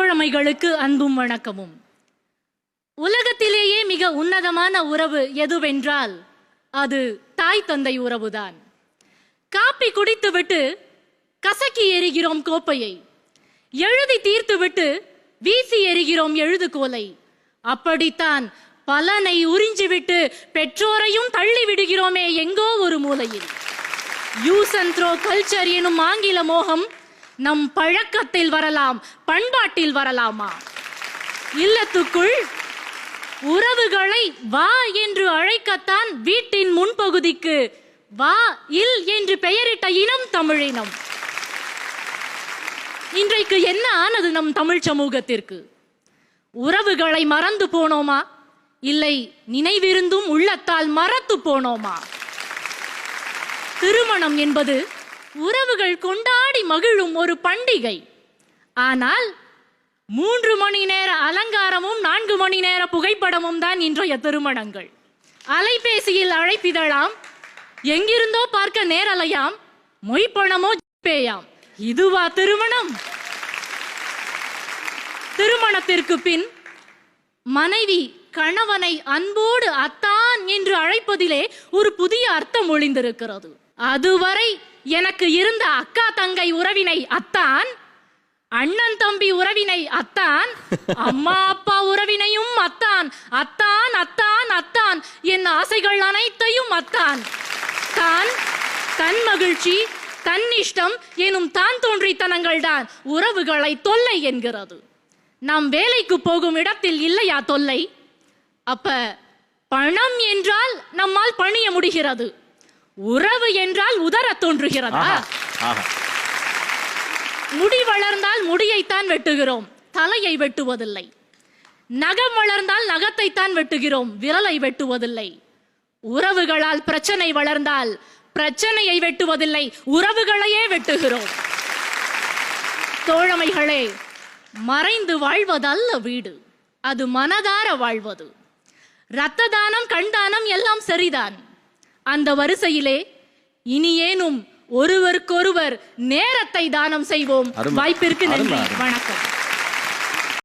தோழமைகளுக்கு அன்பும் வணக்கமும். உலகத்திலேயே மிக உன்னதமான உறவு எதுவென்றால் அது தாய் தந்தை உறவுதான். காப்பி குடித்துவிட்டு கசக்கி எறிகிறோம் கோப்பையை, எழுதி தீர்த்துவிட்டு வீசி எறிகிறோம் எழுதுகோலை. அப்படித்தான் பலனை உறிஞ்சிவிட்டு பெற்றோரையும் தள்ளி விடுகிறோமே எங்கோ ஒரு மூலையில். யூஸ் அண்ட் த்ரோ கல்ச்சர் எனும் ஆங்கில மோகம் நம் பழக்கத்தில் வரலாம், பண்பாட்டில் வரலாமா? இல்லத்துக்குள் உறவுகளை வா என்று அழைக்கத்தான் வீட்டின் முன்பகுதிக்கு வா இல் என்று பெயரிட்ட இனம் தமிழினம். இன்றைக்கு என்ன ஆனது நம் தமிழ் சமூகத்திற்கு? உறவுகளை மறந்து போனோமா, இல்லை நினைவிருந்தும் உள்ளத்தால் மறத்து போனோமா? திருமணம் என்பது உறவுகள் கொண்டாடி மகிழும் ஒரு பண்டிகை. ஆனால் 3 மணி நேர அலங்காரமும் 4 மணி நேர புகைப்படமும் தான் இன்றைய திருமணங்கள். அலைபேசியில் அழைப்பிதழாம், எங்கிருந்தோ பார்க்க நேரலையாம், மொய்ப்பணமோ பேயாம். இதுவா திருமணம்? திருமணத்திற்கு பின் மனைவி கணவனை அன்போடு அத்தான் என்று அழைப்பதிலே ஒரு புதிய அர்த்தம் ஒளிந்திருக்கிறது. அதுவரை எனக்கு இருந்த அக்கா தங்கை உறவினை அத்தான், அண்ணன் தம்பி உறவினை அத்தான், அம்மா அப்பா உறவினையும் அத்தான், அத்தான் அத்தான் அத்தான், என் ஆசைகள் அனைத்தையும் அத்தான். தான், தன் மகிழ்ச்சி, தன் இஷ்டம் எனும் தான் தோன்றித்தனங்கள் தான் உறவுகளை தொல்லை என்கிறது. நாம் வேலைக்கு போகும் இடத்தில் இல்லையா தொல்லை? அப்ப பணம் என்றால் நம்மால் பணிய முடிகிறது, உறவு என்றால் உதர தோன்றுகிறதா? முடி வளர்ந்தால் முடியைத்தான் வெட்டுகிறோம், தலையை வெட்டுவதில்லை. நகம் வளர்ந்தால் நகத்தைத்தான் வெட்டுகிறோம், விரலை வெட்டுவதில்லை. உறவுகளால் பிரச்சனை வளர்ந்தால் பிரச்சனையை வெட்டுவதில்லை, உறவுகளையே வெட்டுகிறோம். தோழமைகளே, மறைந்து வாழ்வதல்ல வீடு, அது மனதார வாழ்வது. இரத்த தானம், கண் தானம் எல்லாம் சரிதான். அந்த வரிசையிலே இனியேனும் ஒருவருக்கொருவர் நேரத்தை தானம் செய்வோம். வாய்ப்பிற்கு நன்றி, வணக்கம்.